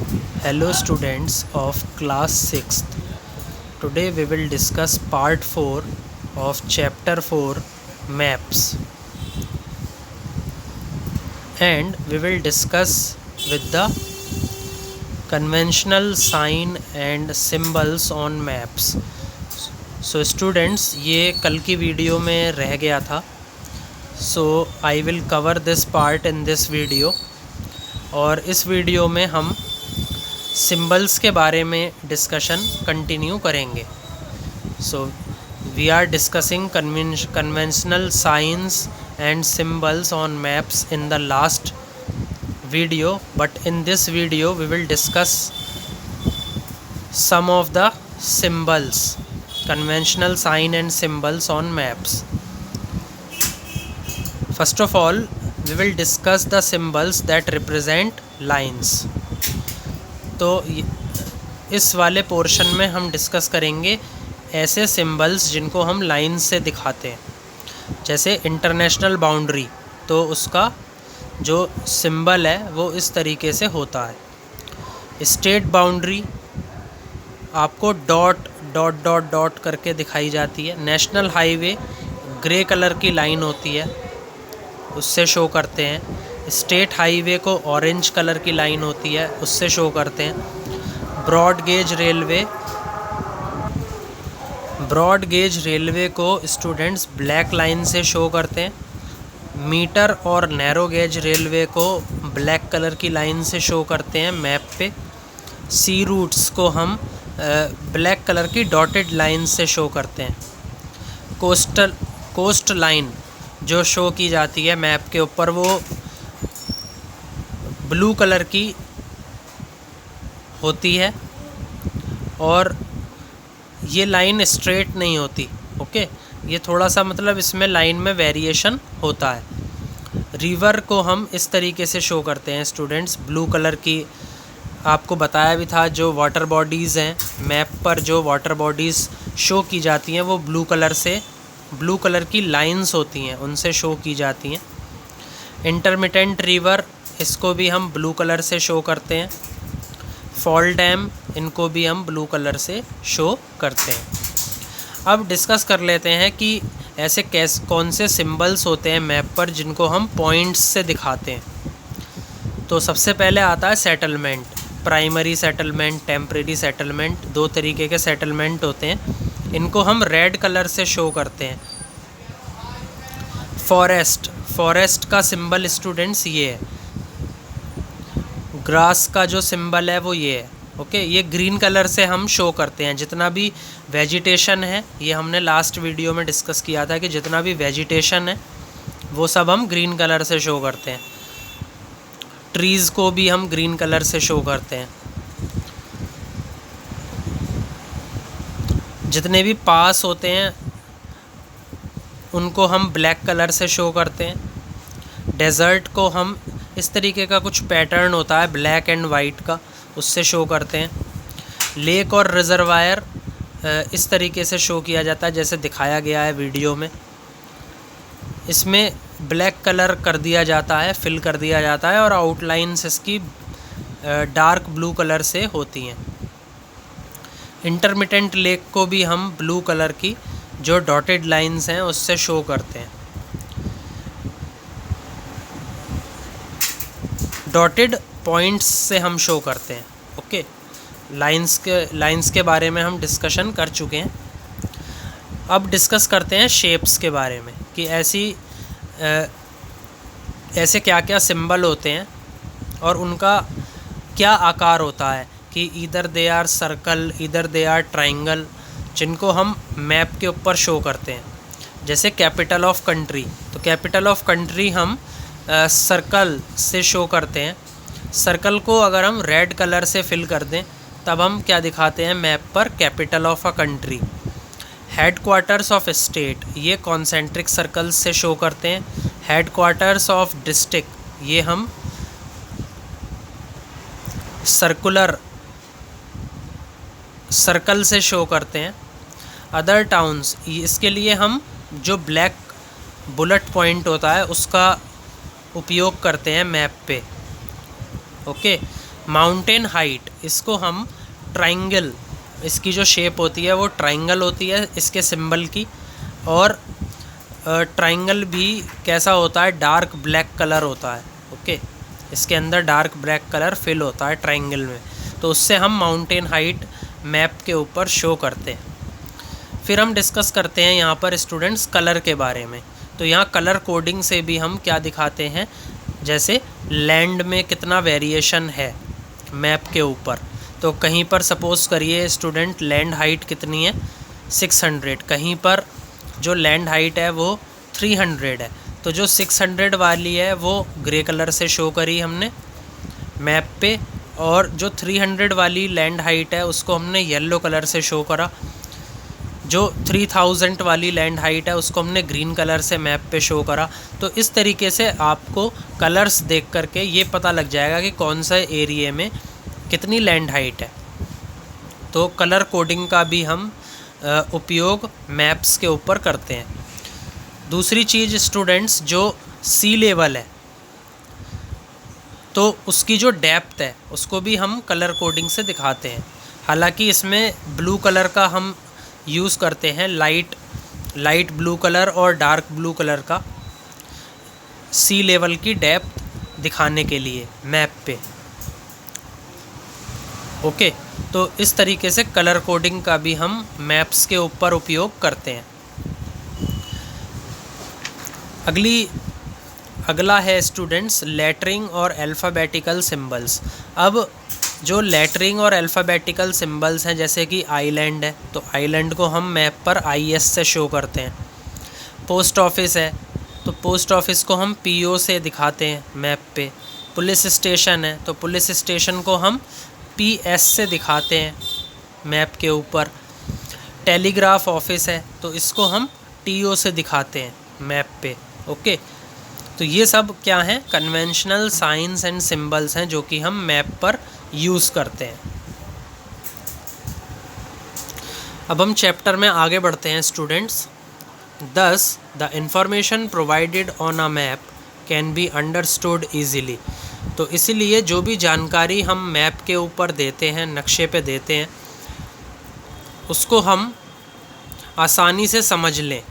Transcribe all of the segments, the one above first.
Hello students of class 6th. Today we will discuss part 4 of chapter 4 maps, and we will discuss with the conventional sign and symbols on maps. So students, ये कल की video में रह गया था. So I will cover this part in this video. और इस video में हम सिंबल्स के बारे में डिस्कशन कंटिन्यू करेंगे. So we are discussing conventional signs and symbols on maps in the last video, but in this video we will discuss some of the symbols, conventional sign and symbols on maps. First of all, we will discuss the symbols that represent lines. तो इस वाले portion में हम discuss करेंगे ऐसे symbols जिनको हम line से दिखाते हैं. जैसे इंटरनेशनल बाउंड्री, तो उसका जो सिंबल है वो इस तरीके से होता है. स्टेट बाउंड्री आपको डॉट डॉट डॉट डॉट करके दिखाई जाती है. नेशनल हाईवे ग्रे कलर की लाइन होती है, उससे शो करते हैं. स्टेट हाईवे को ऑरेंज कलर की लाइन होती है, उससे शो करते हैं. ब्रॉड गेज रेलवे को स्टूडेंट्स ब्लैक लाइन से शो करते हैं. मीटर और नैरो गेज रेलवे को ब्लैक कलर की लाइन से शो करते हैं मैप पे. सी रूट्स को हम ब्लैक कलर की डॉटेड लाइन से शो करते हैं. कोस्ट लाइन जो शो की जाती है मैप के ऊपर, वो ब्लू कलर की होती है और ये लाइन स्ट्रेट नहीं होती. ओके, ये थोड़ा सा मतलब इसमें लाइन में वेरिएशन होता है. रिवर को हम इस तरीके से शो करते हैं स्टूडेंट्स, ब्लू कलर की. आपको बताया भी था जो वाटर बॉडीज़ हैं मैप पर, जो वाटर बॉडीज़ शो की जाती हैं वो ब्लू कलर की लाइंस होती हैं, उनसे शो की जाती हैं. इंटरमिटेंट रिवर, इसको भी हम ब्लू कलर से शो करते हैं. फॉल डैम, इनको भी हम ब्लू कलर से शो करते हैं. अब डिस्कस कर लेते हैं कि ऐसे कौन से सिंबल्स होते हैं मैप पर जिनको हम पॉइंट्स से दिखाते हैं. तो सबसे पहले आता है settlement. Primary settlement, temporary settlement, दो तरीके के सेटलमेंट होते हैं. इनको हम रेड कलर से शो करते हैं. फॉरेस्ट का सिंबल स्टूडेंट्स ये है. ग्रास का जो सिंबल है वो ये है. ओके, ये ग्रीन कलर से हम शो करते हैं. जितना भी वेजिटेशन है, ये हमने लास्ट वीडियो में डिस्कस किया था कि जितना भी वेजिटेशन है वो सब हम ग्रीन कलर से शो करते हैं. ट्रीज़ को भी हम ग्रीन कलर से शो करते हैं. जितने भी पास होते हैं उनको हम ब्लैक कलर से शो करते हैं. डेज़र्ट को हम इस तरीके का कुछ पैटर्न होता है ब्लैक एंड वाइट का, उससे शो करते हैं. लेक और रिजर्वायर इस तरीके से शो किया जाता है जैसे दिखाया गया है वीडियो में. इसमें ब्लैक कलर कर दिया जाता है, फिल कर दिया जाता है, और आउटलाइंस इसकी डार्क ब्लू कलर से होती हैं. इंटरमिटेंट लेक को भी हम ब्लू कलर की जो डॉटेड लाइंस हैं उससे शो करते हैं. डॉटेड पॉइंट्स से हम शो करते हैं. ओके, लाइंस के बारे में हम डिस्कशन कर चुके हैं. अब डिस्कस करते हैं शेप्स के बारे में कि ऐसे क्या क्या सिंबल होते हैं और उनका क्या आकार होता है. कि इधर दे आर सर्कल, इधर दे आर ट्राइंगल, जिनको हम मैप के ऊपर शो करते हैं. जैसे कैपिटल ऑफ कंट्री, तो कैपिटल ऑफ कंट्री हम सर्कल से शो करते हैं. सर्कल को अगर हम रेड कलर से फिल कर दें तब हम क्या दिखाते हैं मैप पर, capital of a country. Headquarters of state, ये कॉन्सेंट्रिक सर्कल्स से शो करते हैं. हेडक्वार्टर्स ऑफ डिस्ट्रिक्ट, ये हम सर्कुलर सर्कल से शो करते हैं. अदर टाउन्स, इसके लिए हम जो ब्लैक बुलेट पॉइंट होता है उसका उपयोग करते हैं मैप पे. ओके, माउंटेन हाइट, इसको हम ट्राइंगल, इसकी जो शेप होती है वो ट्राइंगल होती है इसके सिंबल की, और ट्राइंगल भी कैसा होता है, डार्क ब्लैक कलर होता है। ओके, इसके अंदर डार्क ब्लैक कलर फिल होता है ट्राइंगल में, तो उससे हम माउंटेन हाइट मैप के ऊपर शो करते हैं। फिर हम डिस्कस करते हैं यहाँ पर स्टूडेंट्स कलर के बारे में। तो यहाँ कलर कोडिंग से भी हम क्या दिखाते हैं, जैसे लैंड में कितना वेरिएशन है मैप के ऊपर। तो कहीं पर सपोज़ करिए स्टूडेंट लैंड हाइट कितनी है 600, कहीं पर जो लैंड हाइट है वो 300 है। तो जो 600 वाली है वो ग्रे कलर से शो करी हमने मैप पे, और जो 300 वाली लैंड हाइट है उसको हमने येलो कलर से शो करा। जो 3000 वाली लैंड हाइट है उसको हमने ग्रीन कलर से मैप पे शो करा। तो इस तरीके से आपको कलर्स देख करके ये पता लग जाएगा कि कौन सा एरिया में कितनी लैंड हाइट है। तो कलर कोडिंग का भी हम उपयोग मैप्स के ऊपर करते हैं। दूसरी चीज़ स्टूडेंट्स, जो सी लेवल है तो उसकी जो डेप्थ है उसको भी हम कलर कोडिंग से दिखाते हैं। हालांकि इसमें ब्लू कलर का हम यूज़ करते हैं, लाइट ब्लू कलर और डार्क ब्लू कलर का सी लेवल की डेप्थ दिखाने के लिए मैप पे। ओके, तो इस तरीके से कलर कोडिंग का भी हम मैप्स के ऊपर उपयोग करते हैं। अगला है स्टूडेंट्स लेटरिंग और अल्फ़ाबेटिकल सिंबल्स। अब जो लेटरिंग और अल्फ़ाबेटिकल सिंबल्स हैं, जैसे कि आइलैंड है तो आइलैंड को हम मैप पर IS से शो करते हैं। पोस्ट ऑफिस है तो पोस्ट ऑफिस को हम PO से दिखाते हैं मैप पे। पुलिस स्टेशन है तो पुलिस स्टेशन को हम PS से दिखाते हैं मैप के ऊपर। टेलीग्राफ ऑफिस है तो इसको हम TO से दिखाते हैं मैप पे। ओके, तो ये सब क्या हैं, कन्वेंशनल साइंस एंड सिंबल्स हैं जो कि हम मैप पर यूज़ करते हैं। अब हम चैप्टर में आगे बढ़ते हैं स्टूडेंट्स। दस the information provided on a map can be understood easily. तो इसीलिए जो भी जानकारी हम मैप के ऊपर देते हैं, नक्शे पे देते हैं, उसको हम आसानी से समझ लें,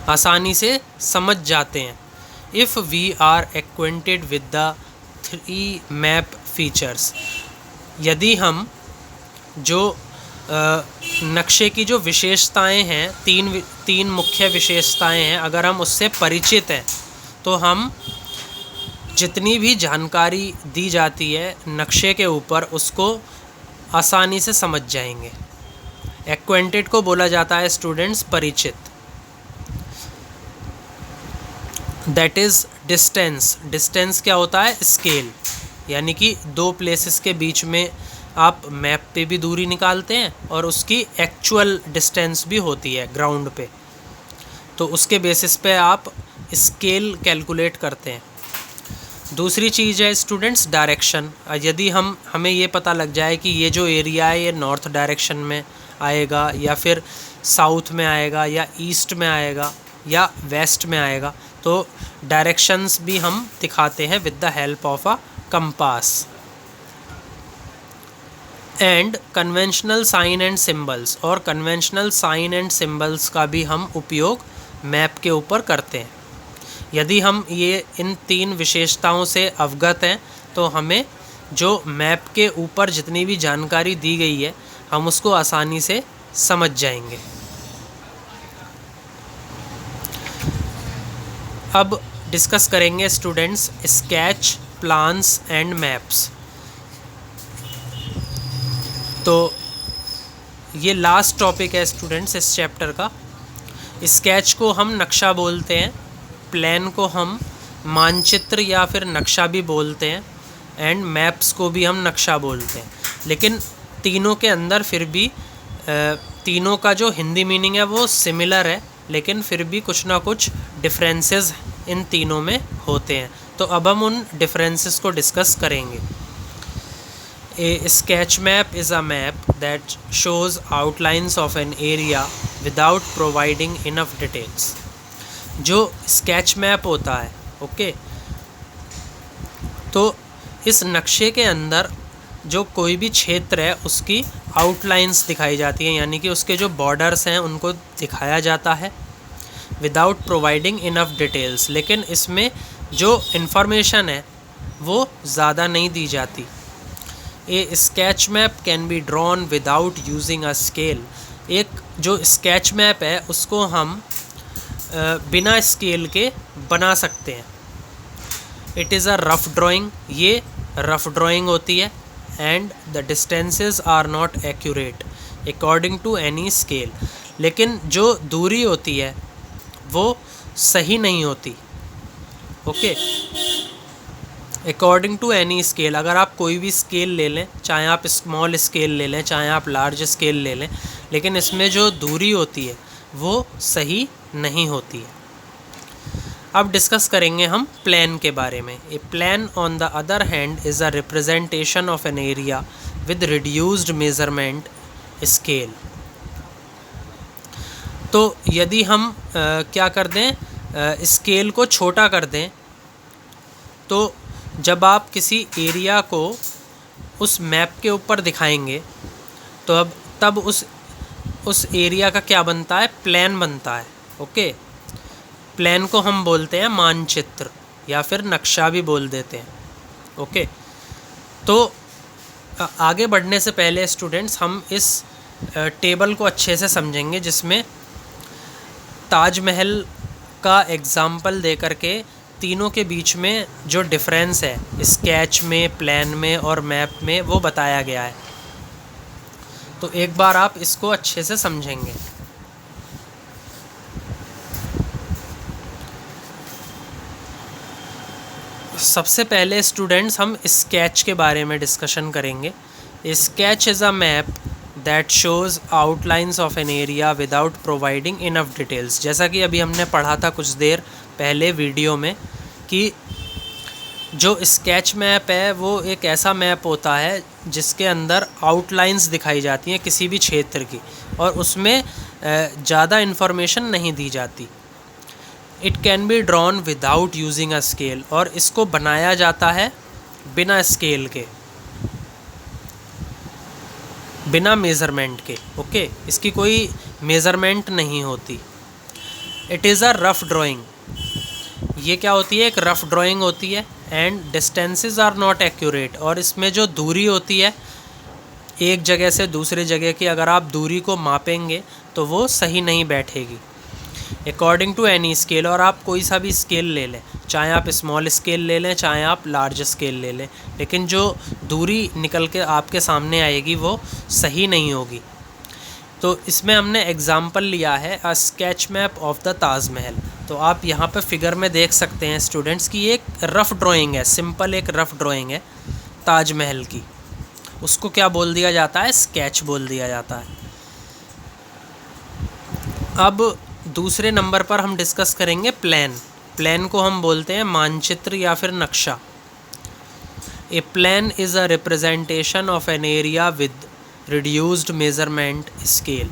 आसानी से समझ जाते हैं। If we are acquainted with the 3 map features, यदि हम जो नक्शे की जो विशेषताएं हैं, तीन मुख्य विशेषताएं हैं, अगर हम उससे परिचित हैं तो हम जितनी भी जानकारी दी जाती है नक्शे के ऊपर उसको आसानी से समझ जाएंगे। एक्वेंटेड को बोला जाता है स्टूडेंट्स परिचित। That is distance. डिस्टेंस क्या होता है, स्केल, यानी कि 2 प्लेसेस के बीच में आप मैप पे भी दूरी निकालते हैं और उसकी एक्चुअल डिस्टेंस भी होती है ग्राउंड पे, तो उसके बेसिस पे आप स्केल कैलकुलेट करते हैं। दूसरी चीज़ है स्टूडेंट्स डायरेक्शन। यदि हमें ये पता लग जाए कि ये जो एरिया है ये नॉर्थ डायरेक्शन में आएगा या फिर साउथ में आएगा या ईस्ट में आएगा या वेस्ट में आएगा, तो डायरेक्शंस भी हम दिखाते हैं with the help of a compass. And conventional sign and symbols, और कन्वेंशनल साइन एंड सिंबल्स का भी हम उपयोग मैप के ऊपर करते हैं। यदि हम ये इन 3 विशेषताओं से अवगत हैं तो हमें जो मैप के ऊपर जितनी भी जानकारी दी गई है हम उसको आसानी से समझ जाएंगे। अब डिस्कस करेंगे students sketch, plans and maps. तो ये लास्ट टॉपिक है स्टूडेंट्स इस चैप्टर का। स्केच को हम नक्शा बोलते हैं, प्लान को हम मानचित्र या फिर नक्शा भी बोलते हैं, एंड मैप्स को भी हम नक्शा बोलते हैं। लेकिन तीनों के अंदर फिर भी तीनों का जो हिंदी मीनिंग है वो सिमिलर है, लेकिन फिर भी कुछ ना कुछ डिफरेंसेस इन तीनों में होते हैं। तो अब हम उन डिफरेंसेस को डिस्कस करेंगे। A sketch map is a map that shows outlines of an area without providing enough details. जो sketch map होता है, ओके, तो इस नक्शे के अंदर जो कोई भी क्षेत्र है उसकी आउटलाइंस दिखाई जाती हैं, यानी कि उसके जो बॉर्डर्स हैं उनको दिखाया जाता है विदाउट प्रोवाइडिंग इनफ डिटेल्स। लेकिन इसमें जो इन्फॉर्मेशन है वो ज़्यादा नहीं दी जाती। ए sketch map can be drawn without using a scale. एक जो स्केच मैप है उसको हम बिना स्केल के बना सकते हैं। It is a rough drawing, ये रफ ड्राइंग होती है। And the distances are not accurate according to any scale. लेकिन जो दूरी होती है वो सही नहीं होती। Okay, according to any scale. अगर आप कोई भी स्केल ले लें, चाहे आप स्मॉल स्केल ले लें, चाहे आप लार्ज स्केल ले लें, लेकिन इसमें जो दूरी होती है वो सही नहीं होती है। अब डिस्कस करेंगे हम प्लान के बारे में। A plan on the other hand is a representation of an area with reduced measurement scale. तो यदि हम क्या कर दें, स्केल को छोटा कर दें, तो जब आप किसी एरिया को उस मैप के ऊपर दिखाएंगे तो तब उस एरिया का क्या बनता है, प्लान बनता है। ओके, प्लान को हम बोलते हैं मानचित्र या फिर नक्शा भी बोल देते हैं। ओके, तो आगे बढ़ने से पहले स्टूडेंट्स हम इस टेबल को अच्छे से समझेंगे, जिसमें ताजमहल का एग्ज़ाम्पल दे करके तीनों के बीच में जो डिफरेंस है स्केच में, प्लान में और मैप में, वो बताया गया है। तो एक बार आप इसको अच्छे से समझेंगे। सबसे पहले स्टूडेंट्स हम स्केच के बारे में डिस्कशन करेंगे। Sketch is a map that shows outlines of an area without providing enough details. जैसा कि अभी हमने पढ़ा था कुछ देर पहले वीडियो में कि जो स्केच मैप है वो एक ऐसा मैप होता है जिसके अंदर आउटलाइंस दिखाई जाती हैं किसी भी क्षेत्र की, और उसमें ज़्यादा इन्फॉर्मेशन नहीं दी जाती। It can be drawn without using a scale, और इसको बनाया जाता है बिना स्केल के, बिना मेज़रमेंट के। ओके, इसकी कोई मेज़रमेंट नहीं होती। It is a rough drawing, ये क्या होती है, एक रफ ड्राइंग होती है। And distances are not accurate, और इसमें जो दूरी होती है एक जगह से दूसरी जगह की, अगर आप दूरी को मापेंगे तो वो सही नहीं बैठेगी अकॉर्डिंग टू एनी स्केल। और आप कोई सा भी स्केल ले लें, चाहे आप स्मॉल स्केल ले लें, चाहे आप लार्ज स्केल ले लें, लेकिन जो दूरी निकल के आपके सामने आएगी वो सही नहीं होगी। तो इसमें हमने एग्ज़ाम्पल लिया है a sketch map of the Taj Mahal. तो आप यहाँ पे फिगर में देख सकते हैं स्टूडेंट्स की एक रफ़ ड्राइंग है, सिंपल एक रफ़ ड्राइंग है ताजमहल की। उसको क्या बोल दिया जाता है, स्केच बोल दिया जाता है। अब दूसरे नंबर पर हम डिस्कस करेंगे प्लान। प्लान को हम बोलते हैं मानचित्र या फिर नक्शा। A plan is a representation of an area with reduced measurement scale.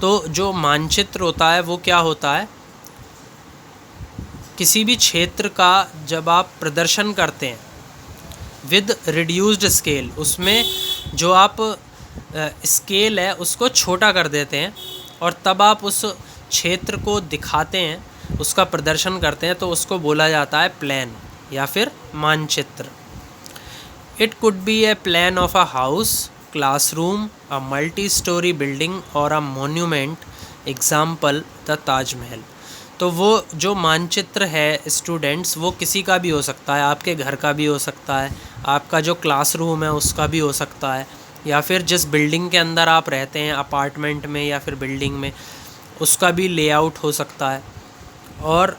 तो जो मानचित्र होता है वो क्या होता है, किसी भी क्षेत्र का जब आप प्रदर्शन करते हैं विद रिड्यूस्ड स्केल, उसमें जो आप स्केल है उसको छोटा कर देते हैं और तब आप उस क्षेत्र को दिखाते हैं, उसका प्रदर्शन करते हैं, तो उसको बोला जाता है प्लान या फिर मानचित्र। It could B A plan of a house, classroom, a multi storey building और अ मोन्यूमेंट, एग्जाम्पल द ताजमहल। तो वो जो मानचित्र है स्टूडेंट्स, वो किसी का भी हो सकता है, आपके घर का भी हो सकता है, आपका जो क्लासरूम है उसका भी हो सकता है, या फिर जिस बिल्डिंग के अंदर आप रहते हैं अपार्टमेंट में या फिर बिल्डिंग में, उसका भी लेआउट हो सकता है। और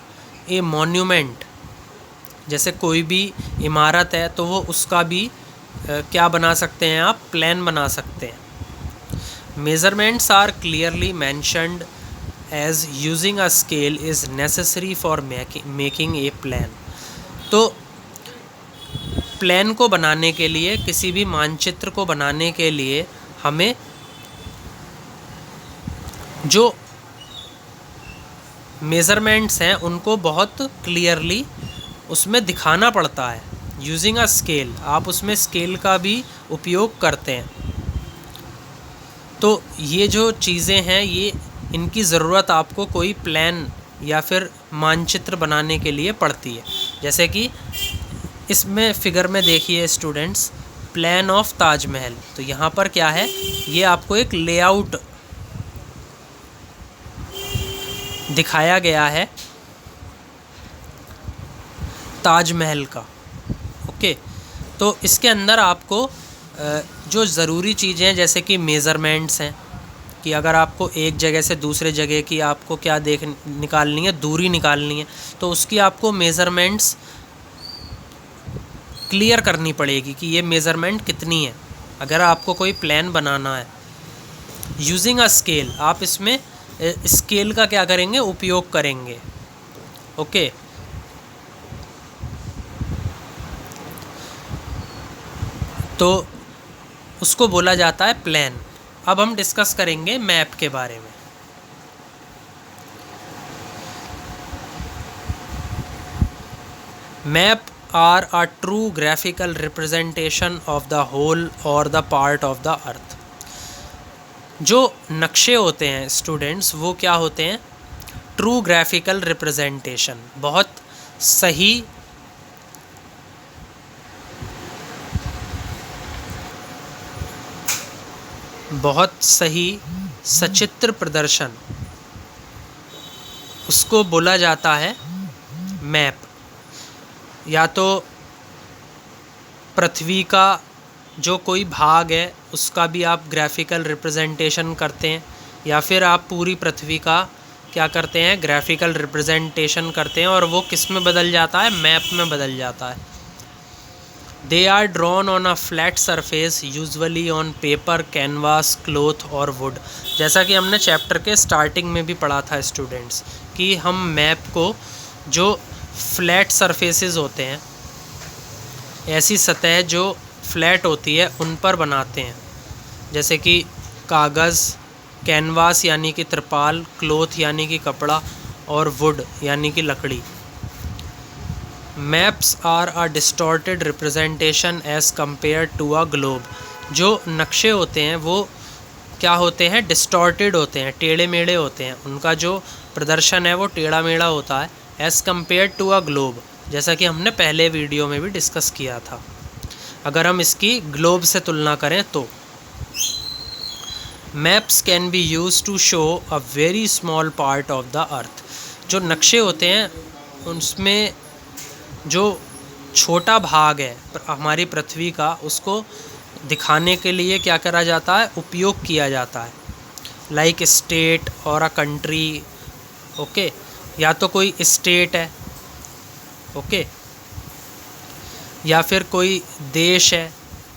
ये मॉन्यूमेंट, जैसे कोई भी इमारत है तो वो उसका भी क्या बना सकते हैं आप, प्लान बना सकते हैं। Measurements are clearly mentioned as using a scale is necessary for making a plan. तो प्लान को बनाने के लिए, किसी भी मानचित्र को बनाने के लिए हमें जो मेज़रमेंट्स हैं उनको बहुत क्लियरली उसमें दिखाना पड़ता है, यूजिंग अ स्केल, आप उसमें स्केल का भी उपयोग करते हैं। तो ये जो चीज़ें हैं, ये इनकी ज़रूरत आपको कोई प्लान या फिर मानचित्र बनाने के लिए पड़ती है। जैसे कि इसमें फिगर में देखिए स्टूडेंट्स, प्लान ऑफ ताजमहल। तो यहाँ पर क्या है, ये आपको एक लेआउट दिखाया गया है ताजमहल का। ओके, तो इसके अंदर आपको जो ज़रूरी चीज़ें हैं, जैसे कि मेज़रमेंट्स हैं, कि अगर आपको एक जगह से दूसरे जगह की आपको क्या निकालनी है, दूरी निकालनी है, तो उसकी आपको मेज़रमेंट्स क्लियर करनी पड़ेगी कि ये मेज़रमेंट कितनी है, अगर आपको कोई प्लान बनाना है। यूजिंग अ स्केल, आप इसमें स्केल का क्या करेंगे, उपयोग करेंगे। ओके, तो उसको बोला जाता है प्लान। अब हम डिस्कस करेंगे मैप के बारे में। Map are a true graphical representation of the whole और the part of the earth. जो नक्शे होते हैं स्टूडेंट्स, वो क्या होते हैं, ट्रू ग्राफिकल रिप्रेजेंटेशन, बहुत सही सचित्र प्रदर्शन, उसको बोला जाता है मैप। या तो पृथ्वी का जो कोई भाग है उसका भी आप ग्राफिकल रिप्रेजेंटेशन करते हैं, या फिर आप पूरी पृथ्वी का क्या करते हैं, ग्राफिकल रिप्रेजेंटेशन करते हैं, और वो किस में बदल जाता है, मैप में बदल जाता है। They are drawn on a flat surface, usually on paper, canvas, cloth और वुड। जैसा कि हमने चैप्टर के स्टार्टिंग में भी पढ़ा था स्टूडेंट्स, कि हम मैप को जो फ्लैट सरफेसेस होते हैं, ऐसी सतह जो फ्लैट होती है, उन पर बनाते हैं, जैसे कि कागज़, कैनवास यानी कि त्रिपाल, क्लॉथ यानी कि कपड़ा, और वुड यानी कि लकड़ी। Maps are a distorted representation as compare to a globe. जो नक्शे होते हैं वो क्या होते हैं, डिस्टॉर्टेड होते हैं, टेढ़े मेढ़े होते हैं, उनका जो प्रदर्शन है वो टेढ़ा मेढ़ा होता है, as compare to a globe, जैसा कि हमने पहले वीडियो में भी डिस्कस किया था। अगर हम इसकी ग्लोब से तुलना करें तो maps can be use to show a very small part of the earth. जो नक्शे होते हैं उसमें जो छोटा भाग है हमारी पृथ्वी का, उसको दिखाने के लिए क्या करा जाता है, उपयोग किया जाता है। लाइक स्टेट और अ कंट्री। ओके, या तो कोई स्टेट है, ओके, या फिर कोई देश है,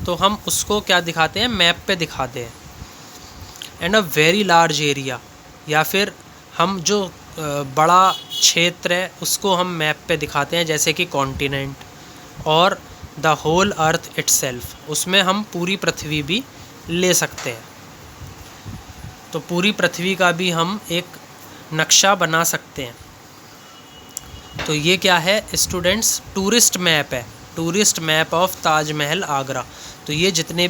तो हम उसको क्या दिखाते हैं, मैप पे दिखाते हैं। And a very large area, या फिर हम जो बड़ा क्षेत्र है उसको हम मैप पे दिखाते हैं, जैसे कि कॉन्टिनेंट, और द होल अर्थ इटसेल्फ, उसमें हम पूरी पृथ्वी भी ले सकते हैं। तो पूरी पृथ्वी का भी हम एक नक्शा बना सकते हैं। तो ये क्या है स्टूडेंट्स, टूरिस्ट मैप है, tourist map of Taj Mahal Agra. तो ये जितने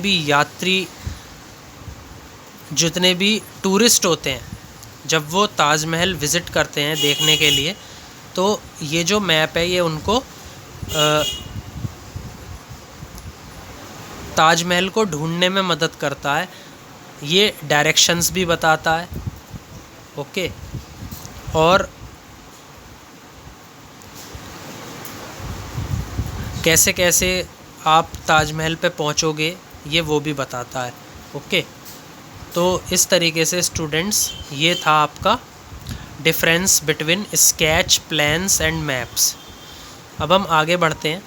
भी टूरिस्ट होते हैं, जब वो ताजमहल विज़िट करते हैं देखने के लिए, तो ये जो मैप है ये उनको ताजमहल को ढूंढने में मदद करता है। ये डायरेक्शंस भी बताता है, ओके, और कैसे कैसे आप ताजमहल पे पहुंचोगे ये वो भी बताता है। ओके, तो इस तरीके से स्टूडेंट्स ये था आपका difference between sketch, plans and maps. अब हम आगे बढ़ते हैं।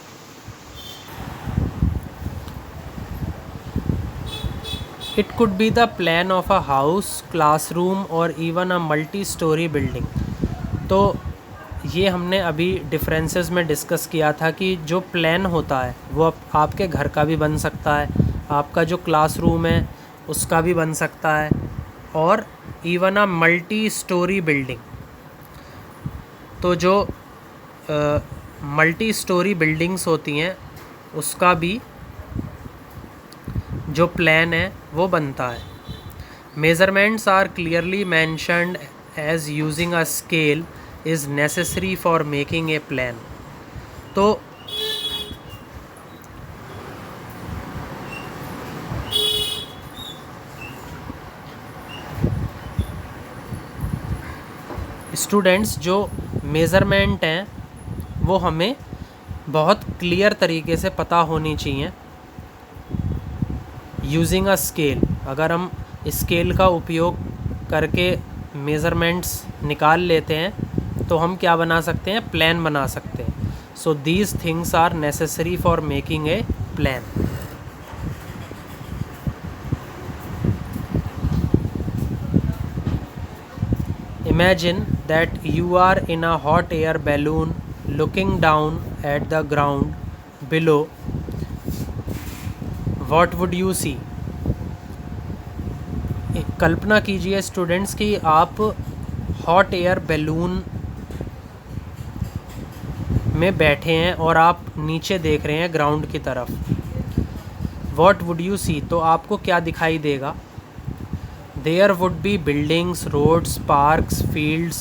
It could be the plan of a house, classroom और even a multi storey building. तो ये हमने अभी डिफरेंसेस में डिस्कस किया था कि जो प्लान होता है वो आपके घर का भी बन सकता है, आपका जो क्लासरूम है उसका भी बन सकता है, और even a multi storey building. तो जो मल्टी स्टोरी बिल्डिंग्स होती हैं उसका भी जो प्लान है वो बनता है। Measurements are clearly mentioned as using a scale is necessary for making a plan. तो स्टूडेंट्स, जो मेज़रमेंट हैं वो हमें बहुत क्लियर तरीके से पता होनी चाहिए। यूजिंग अ स्केल, अगर हम स्केल का उपयोग करके मेज़रमेंट्स निकाल लेते हैं तो हम क्या बना सकते हैं, प्लान बना सकते हैं। So these things are necessary for making a plan. Imagine that you are in a hot air balloon looking down at the ground below. What would you see? कल्पना कीजिए स्टूडेंट्स कि आप हॉट एयर बैलून में बैठे हैं और आप नीचे देख रहे हैं ग्राउंड की तरफ। What would you see? तो आपको क्या दिखाई देगा? There would be buildings, roads, parks, fields,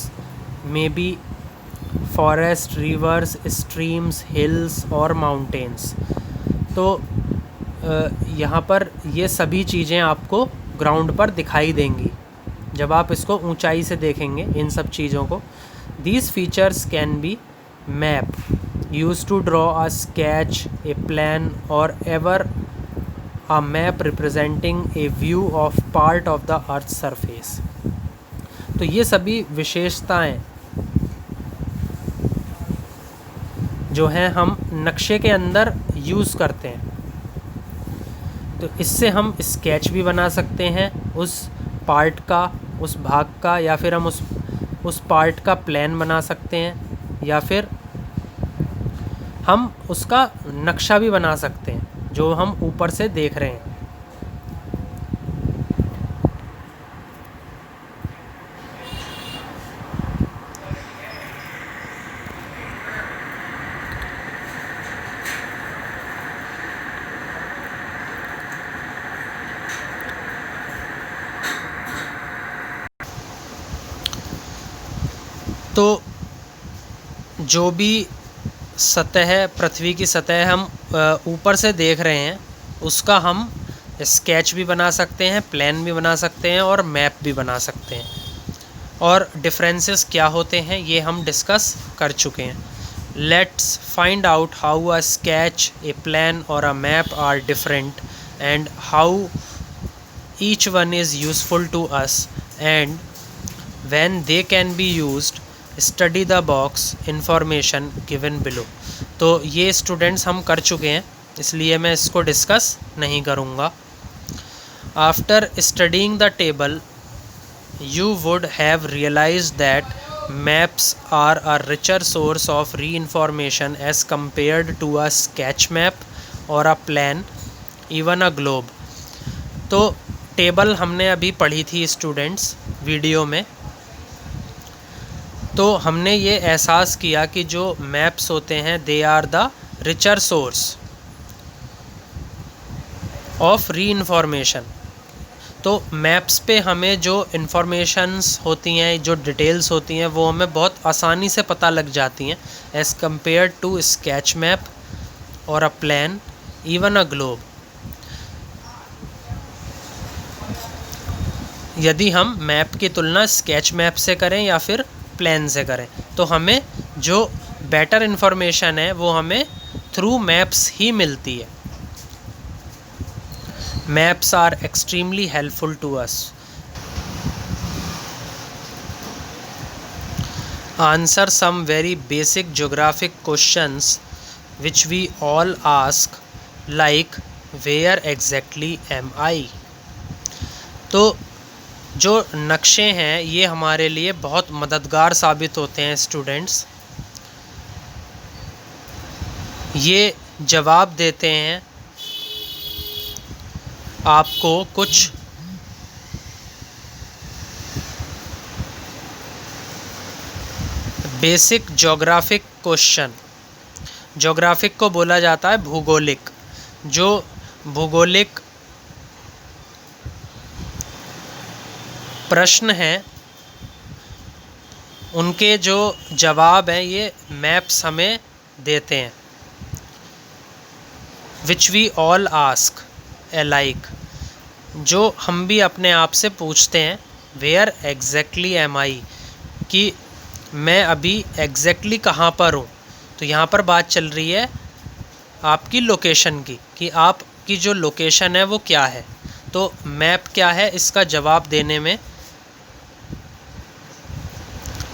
maybe forest, rivers, streams, hills और mountains। तो यहाँ पर ये सभी चीज़ें आपको ग्राउंड पर दिखाई देंगी जब आप इसको ऊंचाई से देखेंगे इन सब चीज़ों को। These features can be map used to draw a sketch, a plan or ever a map representing a view of part of the earth's surface। तो ये सभी विशेषताएं जो हैं हम नक्शे के अंदर यूज़ करते हैं। तो इससे हम स्केच भी बना सकते हैं उस पार्ट का, उस भाग का, या फिर हम उस पार्ट का प्लान बना सकते हैं, या फिर हम उसका नक्शा भी बना सकते हैं जो हम ऊपर से देख रहे हैं। तो जो भी सतह, पृथ्वी की सतह हम ऊपर से देख रहे हैं उसका हम स्केच भी बना सकते हैं, प्लान भी बना सकते हैं और मैप भी बना सकते हैं। और डिफरेंसेस क्या होते हैं ये हम डिस्कस कर चुके हैं। Let's find out how a sketch, a plan और a map are different and how each one is useful to us and when they can be used. Study the box information given below. तो ये students हम कर चुके हैं इसलिए मैं इसको डिस्कस नहीं करूँगा। After studying the table you would have realized that maps are a richer source of re-information as compared to a sketch map or a plan, even a globe। तो टेबल हमने अभी पढ़ी थी स्टूडेंट्स वीडियो में, तो हमने ये एहसास किया कि जो मैप्स होते हैं they are the richer source of री इन्फॉर्मेशन। तो मैप्स पे हमें जो इन्फॉर्मेशंस होती हैं, जो डिटेल्स होती हैं वो हमें बहुत आसानी से पता लग जाती हैं as compare to sketch map और a plan, even a globe. यदि हम मैप की तुलना स्केच मैप से करें या फिर प्लान से करें तो हमें जो बेटर इन्फॉर्मेशन है वो हमें थ्रू मैप्स ही मिलती है। Maps are extremely helpful to us. Answer some very basic geographic questions which we all ask, like where exactly am I? तो जो नक्शे हैं ये हमारे लिए बहुत मददगार साबित होते हैं स्टूडेंट्स। ये जवाब देते हैं आपको कुछ बेसिक ज्योग्राफिक क्वेश्चन। ज्योग्राफिक को बोला जाता है भूगोलिक। जो भूगोलिक प्रश्न हैं उनके जो जवाब हैं ये मैप्स हमें देते हैं। Which we all ask alike, जो हम भी अपने आप से पूछते हैं, वेयर एग्जैक्टली एम आई, कि मैं अभी एग्जैक्टली कहाँ पर हूँ। तो यहाँ पर बात चल रही है आपकी लोकेशन की, कि आपकी जो लोकेशन है वो क्या है। तो मैप क्या है इसका जवाब देने में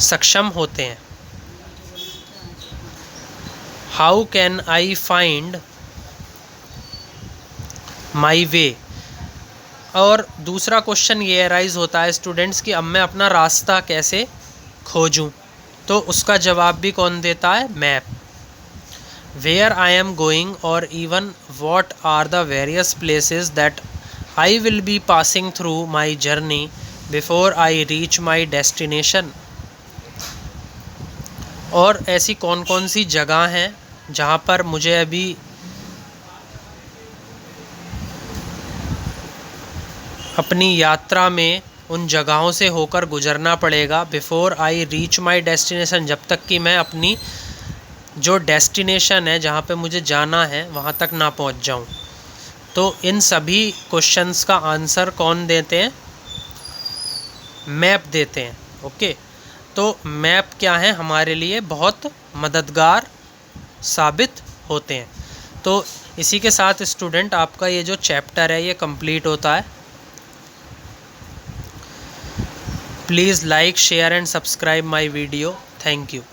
सक्षम होते हैं। How can I find my way. और दूसरा क्वेश्चन ये अराइज होता है स्टूडेंट्स कि अब मैं अपना रास्ता कैसे खोजूं। तो उसका जवाब भी कौन देता है, map. Where I am going और even what are the various places that I will be passing through my journey before I reach my destination. और ऐसी कौन कौन सी जगह हैं जहाँ पर मुझे अभी अपनी यात्रा में उन जगहों से होकर गुजरना पड़ेगा, before I reach my destination, जब तक कि मैं अपनी जो डेस्टिनेशन है जहाँ पे मुझे जाना है वहाँ तक ना पहुँच जाऊँ। तो इन सभी क्वेश्चंस का आंसर कौन देते हैं, मैप देते हैं। ओके, तो मैप क्या है, हमारे लिए बहुत मददगार साबित होते हैं। तो इसी के साथ स्टूडेंट आपका ये जो चैप्टर है ये कंप्लीट होता है। Please like, share and subscribe my video. Thank you.